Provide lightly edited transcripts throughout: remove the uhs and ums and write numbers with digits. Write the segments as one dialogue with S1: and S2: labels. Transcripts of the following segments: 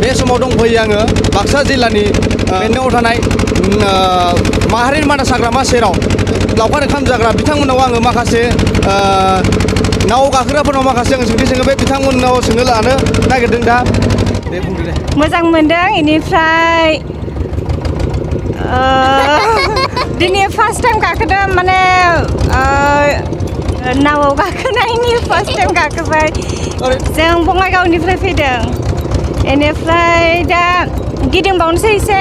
S1: बे समाव दंफैयो आङो बाक्सा जिल्लानि बेन्दोङाव थानाय माहारियारि मानास हाग्रामा सेराव लावखार ओंखाम जाग्रा बिथांमोनाव आङो माखासे नाव गाखोग्राफोरनाव माखासे आं सोंथि सोङो बे बिथांमोननाव सोंनो लानो नागिरदों दा दे बुंदो दे
S2: मोजां मोनदों इनिफ्राय दिनै फार्स्ट टाइम गाखोदों माने नावआव गाखोनायनि फार्स्ट टाइम गाखोबाय जों बङाइगावनिफ्राय फैदों इनिफ्राय दा गिदिंबावनोसै एसे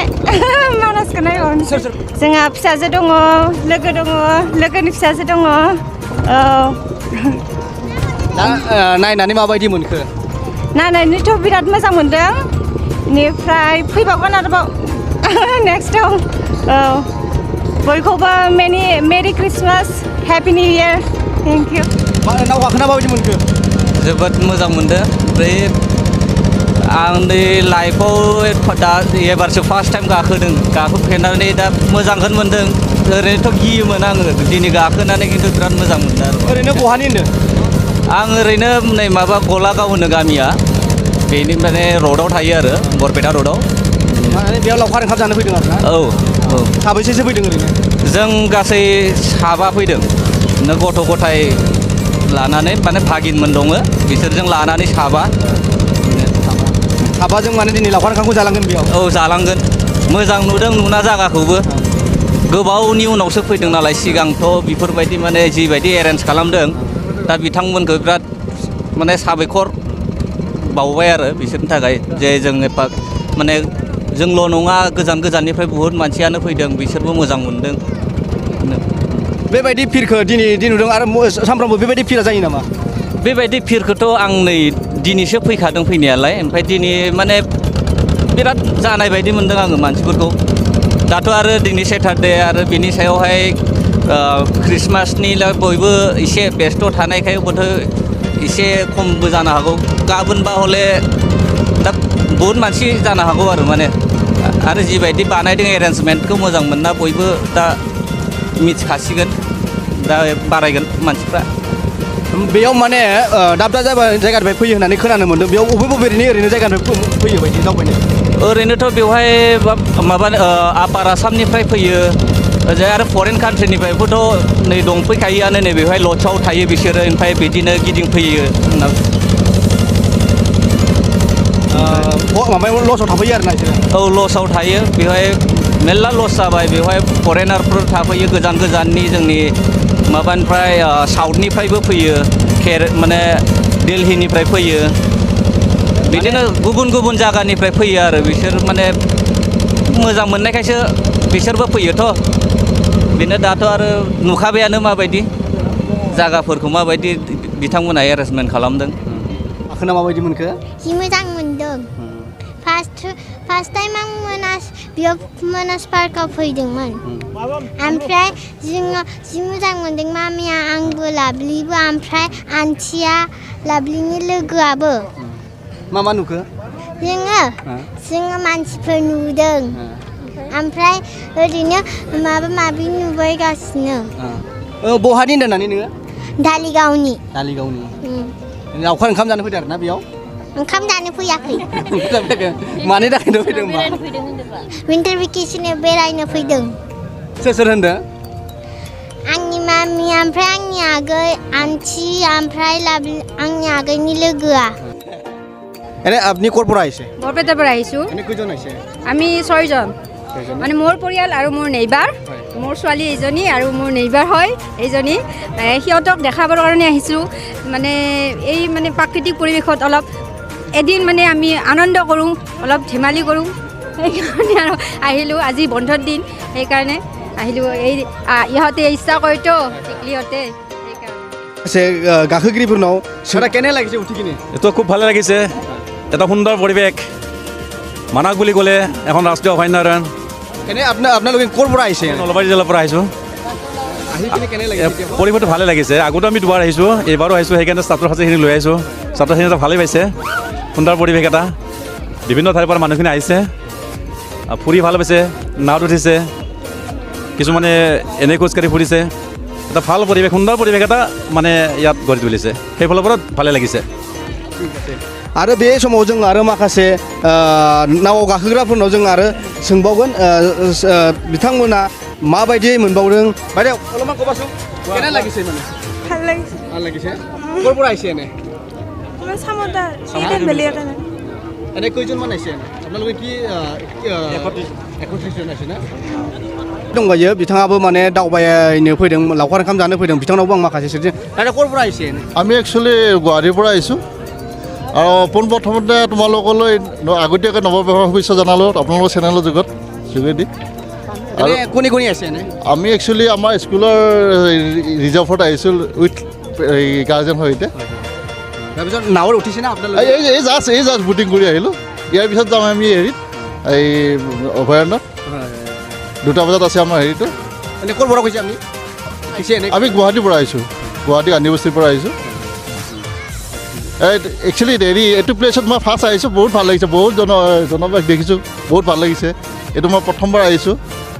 S2: मानासखौ नायबावनोसै जोंहा फिसाजो दङ लोगो दङ लोगोनि फिसाजो दङ औ
S1: दा नायनानै माबायदि मोनखो
S2: नायनानैथ' बिराद मोजां मोनदों इनिफ्राय फैबावगोन आरोबाव नेक्स्टआव औ बयखौबो merry Christmas happy new year thank you
S1: नाव गाखोना माबायदि मोनखो
S3: जोबोद मोजां मोनदों ओमफ्राय आंनि लाइफआव दा एबारसो फार्स्ट टाइम गाखोफेरनानै दा मोजांखौनो मोनदों ओरैनोथ' गियोमोन आङो दिनै गाखोनानै खिन्थु बिराद मोजां मोनदों
S1: ओरैनो बहानि होनदों
S3: आं ओरैनो नै माबा गलागाव होनो गामिया बेनि माने रडआव थायो आरो बरपेटा रडआव
S1: माने बेयाव लावखार ओंखाम जानो फैदों आरो ना
S3: औ औ
S1: साबैसेसो फैदों ओरैनो
S3: जों गासै 7 फैदों गथ' गथाय लानानै माने भागिनमोन दङ बिसोरजों लानानै
S1: 7 जों माने दिनै लावखार ओंखामखौ जालांगोन बेयाव
S3: औ जालांगोन मोजां नुदों नुना जागाखौबो गोबावनि उनावसो फैदों नालाय सिगांथ' बेफोरबायदि माने जिबायदि एरेन्ज खालामदों दा बिथांमोनखौ बिराद माने साबायखर बावबाय आरो बिसोरनि थाखाय जे जों एफा माने जोंल' नङा गोजान गोजाननिफ्राय बुहुत मानसियानो फैदों बिसोरबो मोजां मोनदों
S1: बेबायदि फिरखौ दिनै नुदों आरो सानफ्रामबो बेबायदि फिरा जायो नामा
S3: बेबायदि फिरखौथ' आं नै दिनैसो फैखादों फैनायालाय ओमफ्राय दिनै माने बिराद जानाय बायदि मोनदों आङो मानसिफोरखौ दाथ' आरो दिनै सेटारडे आरो बिनि सायावहाय ख्रिस्टमासनिलाय बयबो एसे बेस्थ' थानायखाय बोथोर एसे खमबो जानो हागौ गाबोनबा हले दा बहुत मानसि जानो हागौ आरो माने आरो जिबायदि बानायदों एरेन्जमेन्टखौ मोजां मोनना बयबो दा मिथिखासिगोन दा बारायगोन मानसिफ्रा
S1: बेयाव माने दाब दाब जायगानिफ्राय फैयो होननानै खोनानो मोन्दों बेयाव ओरैनो जायगानिफ्राय फैयो बायदि दावबायनो
S3: ओरैनोथ' बेवहाय माबा आपार आसामनिफ्राय फैयो ओजों आरो फरेन कान्ट्रिनिफ्रायबोथ' नै दंफैखायोआनो नै बेवहाय लजआव थायो बिसोरो ओमफ्राय बिदिनो गिदिंफैयो
S1: माबायाव लजआव थाफैयो आरो ना
S3: औ लजआव थायो बेवहाय मेरला लज जाबाय बेवहाय फरेनारफोर थाफैयो गोजान गोजाननि जोंनि माबानिफ्राय साउथनिफ्रायबो फैयो माने दिल्लीनिफ्राय फैयो बिदिनो गुबुन गुबुन जायगानिफ्राय फैयो आरो बिसोर माने मोजां मोननायखायसो बिसोरबो फैयोथ' बेनो दाथ' आरो नुखाबायानो माबायदि जायगाफोरखौ माबायदि बिथांमोनहा एरेन्जमेन्ट खालामदों
S1: गाखोना माबायदि मोनखो
S4: जि मोजां मोनदों फार्स्ट टाइम आं बेयाव मानास पार्कआव फैदोंमोन ओमफ्राय जोङो जि मोजां मोनदों मामिया आंबो लाबलिबो ओमफ्राय आन्टिया लाबलिनि लोगोआबो
S1: मा नुखो
S4: जोङो मानसिफोर नुदों ओमफ्राय ओरैनो माबा माबि नुबायगासिनो
S1: बहानि होननानै नोङो
S4: धालिगावनि
S1: लावखार ओंखाम जानो फैदों आरोना बेयाव
S4: ओंखाम जानो फैयाखै
S1: मानि थाखायनो फैदों
S4: विन्टार भेकेसनाव बेरायनो फैदों
S1: सोर होनदों
S4: आंनि मामि ओमफ्राय आंनि आगै आन्टी ओमफ्राय आंनि आगैनि लोगोआ
S1: এনে আপনি ক'ৰ পৰা আহিছে
S5: বৰপেটাৰ পৰা আহিছোঁ
S1: এনে কেইজন আহিছে
S5: আমি 6 জন মানে মোৰ পৰিয়াল আৰু মোৰ নেইবাৰ মোৰ ছোৱালী এজনী আৰু মোৰ নেইবাৰ হয় এইজনী সিহঁতক দেখাবৰ কাৰণে আহিছোঁ মানে এই মানে প্ৰাকৃতিক পৰিৱেশত অলপ এদিন মানে আমি আনন্দ কৰোঁ অলপ ধেমালি কৰোঁ সেইকাৰণে আৰু আহিলোঁ আজি বন্ধৰ দিন সেইকাৰণে আহিলোঁ এই ইহঁতে ইচ্ছা কৰেতো টিকলিহঁতে
S1: গাখীৰগিৰিবোৰনাও সেটা কেনে লাগিছে উঠি কিনে
S6: এইটো খুব ভালে লাগিছে এটা সুন্দৰ পৰিৱেশ মানাস বুলি ক'লে এখন ৰাষ্ট্ৰীয় অভয়াৰণ্য
S1: এনে আপোনালোকে ক'ৰ পৰা আহিছে
S6: নলবাৰী জিলাৰ পৰা আহিছোঁ পৰিৱেশটো ভালে লাগিছে আগতো আমি দুবাৰ আহিছোঁ এইবাৰো আহিছোঁ সেইকাৰণে ছাত্ৰ ছাত্ৰীখিনি লৈ আহিছোঁ ছাত্ৰ ছাত্ৰীখিনি ভালেই পাইছে সুন্দৰ পৰিৱেশ এটা বিভিন্ন ঠাইৰ পৰা মানুহখিনি আহিছে ফুৰি ভাল পাইছে নাৱত উঠিছে কিছুমানে এনেই খোজকাঢ়ি ফুৰিছে এটা ভাল পৰিৱেশ সুন্দৰ পৰিৱেশ এটা মানে ইয়াত গঢ়ি তুলিছে সেইফালৰ পৰা ভালে লাগিছে
S1: ঠিক আছে आरो बे समाव जों आरो माखासे नावआव गाखोग्राफोरनाव जों आरो सोंबावगोन बिथांमोना माबायदियै मोनबावदों বাইদেউ অলপমান ক'বাচোন কেনে লাগিছে মানে
S2: ভাল লাগিছে
S1: ভাল লাগিছে ক'ৰ পৰা আহিছে এনে
S2: মই সামদাৰ ইডেন ভেলিৰ কাৰণে
S1: এনে কেইজনমান আহিছে আপোনালোকে কি 31 জন আহিছে না दंबायो बिथाङाबो माने दावबायनो फैदों लावखार ओंखाम जानो फैदों बिथांनावबो आं माखासे सोंदों दादा ক'ৰ পৰা আহিছে
S7: আমি একচুৱেলি গুৱাহাটীৰ পৰা আহিছোঁ আৰু পোনপ্ৰথমতে তোমালোকলৈ আগতীয়াকৈ নৱবৰ্ষৰ শুভেচ্ছা জনালোঁ আপোনালোকৰ চেনেলৰ যোগেদি আৰু
S1: কোনে কোনে আছে এনে
S7: আমি একচুৱেলি আমাৰ স্কুলৰ ৰিজাৰ্ভত আহিছোঁ উইথ গাৰ্জেনৰ সৈতে
S1: তাৰপিছত নাৱত উঠিছে না আপোনালোকে
S7: এই জাষ্ট বুটিং কৰি আহিলোঁ ইয়াৰ পিছত যাম আমি হেৰিত এই অভয়াৰণ্যত 2টা বজাত আছে আমাৰ হেৰিটো
S1: এনে ক'ৰ পৰা কৈছে আমি
S7: আমি গুৱাহাটীৰ পৰা আহিছোঁ গুৱাহাটী গান্ধী বস্তিৰ পৰা আহিছোঁ একচুৱেলি হেৰি এইটো প্লেচত মই ফাৰ্ষ্ট আহিছোঁ বহুত ভাল লাগিছে বহুত জনবাস দেখিছোঁ বহুত ভাল লাগিছে এইটো মই প্ৰথমবাৰ আহিছোঁ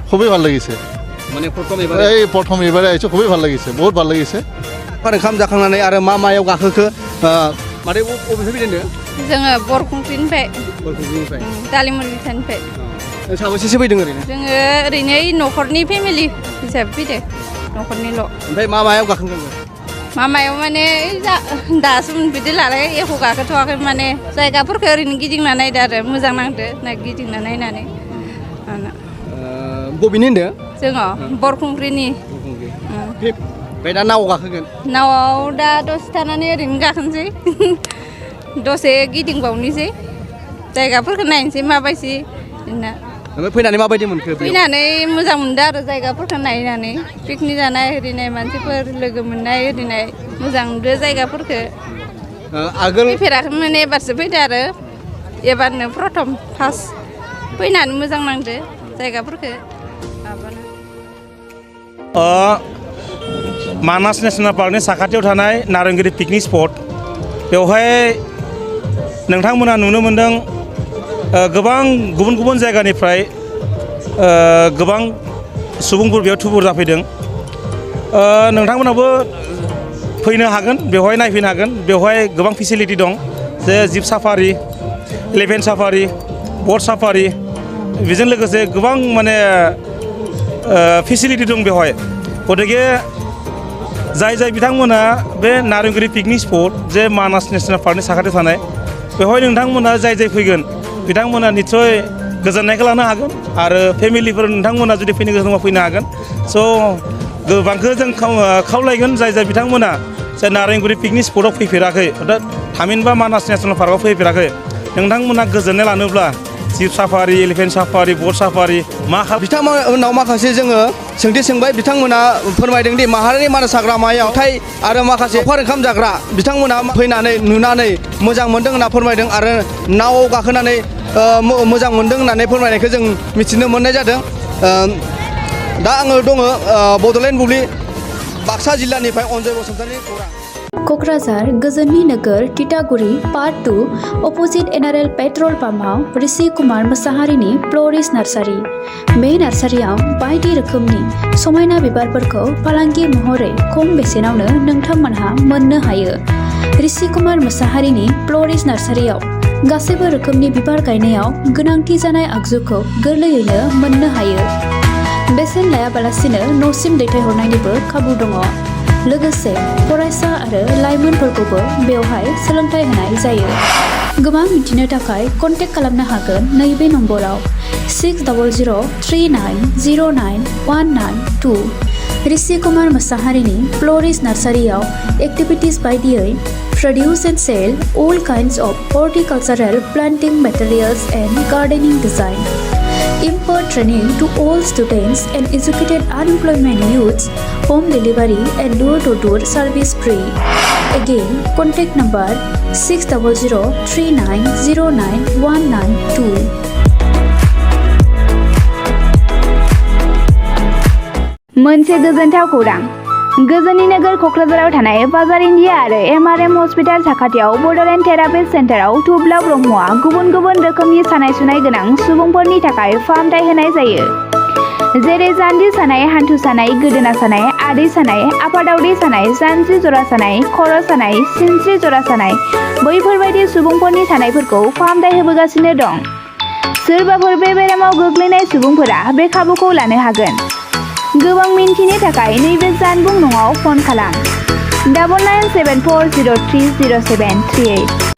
S7: খুবেই ভাল লাগিছে
S1: মানে
S7: প্ৰথম এইবাৰে আহিছোঁ খুবেই ভাল লাগিছে বহুত ভাল লাগিছে
S1: ओंखाम जाखांनानै आरो मा मायाव गाखोखो मादै बबेनिफ्राय फैदों
S5: जोङो बरखुंख्रिनिफ्राय
S1: बरखुंख्रिनिफ्राय
S5: दालिमुरिनिफ्राय
S1: साबेसेसो फैदों ओरैनो
S5: जोङो ओरैनो न'खरनि फेमिलि हिसाबै फैदों न'खरनिल'
S1: ओमफ्राय मा मायाव गाखोगोन
S5: मामायाव माने दासो मोनफैदो नालाय एख' गाखोथ'वाखै माने जायगाफोरखौ ओरैनो गिदिंना नायदो आरो मोजां नांदो गिदिंना नायनानै
S1: बबेनि होनदों
S5: जोङो बरखुंख्रिनि
S1: ओमफ्राय दा नावआव गाखोगोन
S5: नावआव दा दसे थानानै ओरैनो गाखोनोसै दसे गिदिंबावनोसै जायगाफोरखौ नायनोसै माबायदि जोंना
S1: ओमफ्राय फैनानै माबायदि मोनखो
S5: फैनानै मोजां मोनदों आरो जायगाफोरखौ नायनानै पिकनिक जानाय ओरैनाय मानसिफोर लोगो मोननाय ओरैनाय मोजां मोनदों जायगाफोरखौ
S1: आगोल
S5: फैफेराखैमोन एबारसो फैदो आरो एबारनो प्रथम फार्स्ट फैनानै मोजां नांदो जायगाफोरखौ
S8: मानास नेशनेल पार्कनि साखाथियाव थानाय नारेंगिरि पिकनिक स्पट बेवहाय नोंथांमोना नुनो मोनदों गोबां गुबुन गुबुन जायगानिफ्राय गोबां सुबुंफोर बेयाव थुबुर जाफैदों नोंथांमोनाबो फैनो हागोन बेवहाय नायफैनो हागोन बेवहाय गोबां फेसिलिटि दं जे jeep safari elephant safari boat safari बेजों लोगोसे गोबां माने फेसिलिटि दं बेवहाय गतिके जाय बिथांमोना बे नारेंगिरि पिकनिक स्पट जे मानास नेशनेल पार्कनि साखाथियाव थानाय बेवहाय नोंथांमोना जाय फैगोन बिथांमोना निस्सय गोजोननायखौ लानो हागोन आरो फेमिलिफोर नोंथांमोना जुदि फैनो गोसो दंबा फैनो हागोन स' गोबांखौ जों खावलायगोन जाय बिथांमोना जाय नारेंगिरि पिकनिक स्पटआव फैफेराखै अर्थात थामहिनबा मानास नेशनेल पार्कआव फैफेराखै नोंथांमोना गोजोननाय लानोब्ला jeep safari elephant safari boat safari
S1: बिथांमोनाव माखासे जोङो सोंथि सोंबाय बिथांमोना फोरमायदों दि माहारियारि मानास हाग्रामायाव थाय आरो माखासे लावखार ओंखाम जाग्रा बिथांमोना फैनानै नुनानै मोजां मोनदों होनना फोरमायदों आरो नावआव गाखोनानै मोजां मोनदों होननानै फोरमायनायखौ जों मिथिनो मोननाय जादों दा आङो दङ बड'लेण्ड बुब्लि बाक्सा जिल्लानिफ्राय अनजय बसुमतारिनि खौरां
S9: क'क्राझार गोजोननि नोगोर तितागुरि part 2 opposite NRL petrol पाम्पआव Rishi Kumar मोसाहारिनि फ्ल'रिस्ट nursery बे नार्सारियाव बायदि रोखोमनि समायना बिबारफोरखौ फालांगि महरै खम बेसेनावनो नोंथांमोनहा मोननो हायो ऋषि कुमार मोसाहारिनि फ्ल'रिस्ट नार्सारियाव गासैबो रोखोमनि बिबार गायनायाव गोनांथि जानाय आगजुखौ गोरलैयैनो मोननो हायो बेसेन लायाबालासिनो न'सिम दैथायहरनायनिबो खाबु दङ लोगोसे फरायसा आरो लाइमोनफोरखौबो बेवहाय सोलोंथाइ होनाय जायो गोबां मिथिनो थाखाय कन्टेक्ट खालामनो हागोन नैबे नम्बराव 6003091992 ऋषि कुमार मोसाहारिनि फ्ल'रिस्ट नार्सारियाव एक्टिभिटिस बायदियै produce and sell all kinds of horticultural planting materials and gardening design impart training to all students and educated unemployment youths home delivery and door-to-door service free again contact number 6003909192
S2: मोनसे गोजोनथाव खौरां गोजोननि नोगोर क'क्राझाराव थानाय बाजार India आरो MRM hospital साखाथियाव बड'लेण्ड थेरापिस्ट सेन्टाराव थुब्ला ब्रह्मआ गुबुन गुबुन रोखोमनि सानाय सुनाय गोनां सुबुंफोरनि थाखाय फाहामथाय होनाय जायो
S10: जेरै जान्जि सानाय, हान्थु सानाय, गोदोना सानाय, आदै सानाय, आफादावदै सानाय, जानजि जरा सानाय, खर' सानाय, सिनस्रि जरा सानाय बैफोरबायदि सुबुंफोरनि सानायफोरखौ फाहामथाय होबोगासिनो दं। सोरबाफोर बे बेरामाव गोग्लैनाय सुबुंफोरा बे खाबुखौ लानो हागोन। गोबां मिन्थिनो थाखाय नैबे जानबुं नङाव फन खालाम 9974030738।